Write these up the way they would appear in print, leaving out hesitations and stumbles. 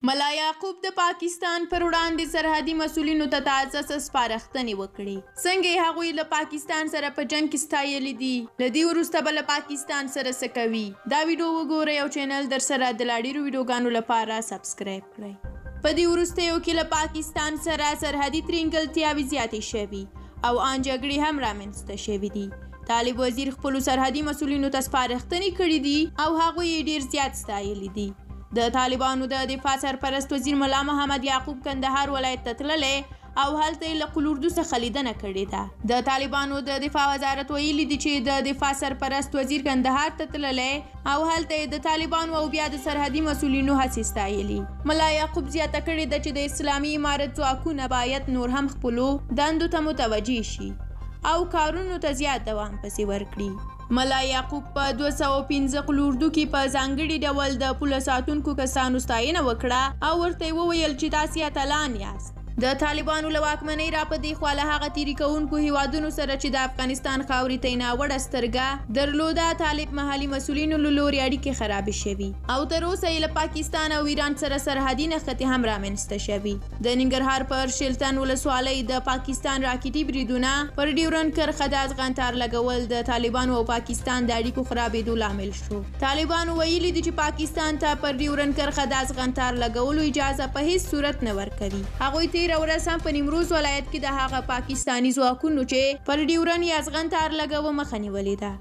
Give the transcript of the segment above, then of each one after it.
ملا یعقوب د پاکستان پر وړاندې سرحدي مسؤلینو ته تازه سپارښتنې وکړې. څنګه هغوی له پاکستان سره په جنګ کې ستایلي دي، له دې وروسته به له پاکستان سره څه کوي؟ دا ویډیو وګورئ او چینل در سره د لا ډېرو ویډیوګانو لپاره سبسکرایب کړئ. په دې وروستیو کې له پاکستان سره سرحدي ترینګلتیاوې زیاتې شوي او ان جګړې هم رامنځته شوي دي. طالب وزیر خپلو سرحدي مسؤلینو ته سپارښتنې کړې دي او هغوی یې ډېر زیات ستایلي دي. د طالبانو د دفاع سرپرست وزیر ملا محمد یعقوب کندهار ولایت ته تللی او هلته یې له قلوردو څخه لیدنه کړې ده. د طالبانو د دفاع وزارت ویلي دي چې د دفاع سرپرست وزیر کندهار ته تللی او هلته یې د طالبانو او بیا د سرحدي مسؤلینو هڅې ستایلي. ملا یعقوب زیاته کړې ده چې د اسلامي امارت ځواکونه باید نور هم خپلو دندو ته متوجه شي او کارونو ته زیات دوام پسې ورکړي. ملا یعقوب په 215 قلوردو کې په ځانګړي ډول د پوله ساتونکو کسانو ستاینه وکړه او ورته یې وویل چې تاسې اتلان یاست. د طالبانو له واکمنۍ را په دې خوا له هغه تیري کوونکو هیوادونو سره چې د افغانستان خاورې ته یې ناوړه سترګه درلوده طالب محلي مسؤلینو له لورې اړیکې خرابې شوي او تر اوسه یې له پاکستان او ایران سره سرحدي نښتې هم رامنځته شوي. د ننګرهار پر شیلتن ولسوالۍ د پاکستان راکټي بریدونه پر ډیورنډ کرښه د افغانتار لګول د طالبانو او پاکستان د اړیکو خرابېدو لامل شو. طالبانو ویلي دي چې پاکستان ته پر ډیورنډ کرښه د افغانتار لګولو اجازه په هیڅ صورت نه ورکوي. هغوی تیره ورځ هم په نیمروز ولایت کې د هغه پاکستاني ځواکونو چې پر ډیورنډ یا افغانتار لګوه مخه نیولې ده.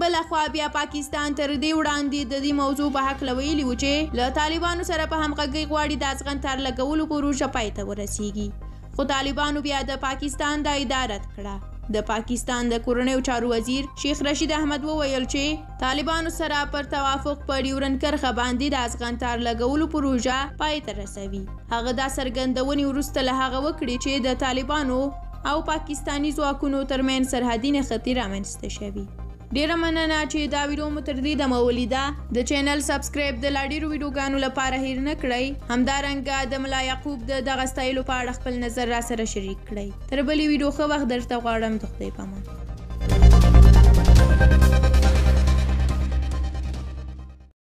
بلخوا بیا پاکستان تر دې وړاندې د دې موضوع په هکله ویلي و چې له طالبانو سره په همغږۍ غواړي د افغانتار لګولو پروژه پای ته ورسیږي، خو طالبانو بیا د پاکستان دا ادعا رد کړه. د پاکستان د کورنیو چارو وزیر شیخ رشید احمد وویل چې طالبانو سره پر توافق په ډیورنډ کرښه باندې د افغانتار لګولو پروژه پای ته رسوي. هغه دا څرګندونې وروسته له هغه وکړې چې د طالبانو او پاکستاني ځواکونو ترمنځ سرحدي نښتې رامنځته شوي. ډیره مننه چې دا ویډیو مو تر دې دمه ولیده. د چینل سبسکرایب د لا ډېرو ویډیوګانو لپاره هیر نه کړئ. همدارنګه د ملا یعقوب د دغه ستایلو په اړه خپل نظر را سره شریک کړئ. تر بلې ویډیو ښه وخت درته غواړم. د خدای په امان.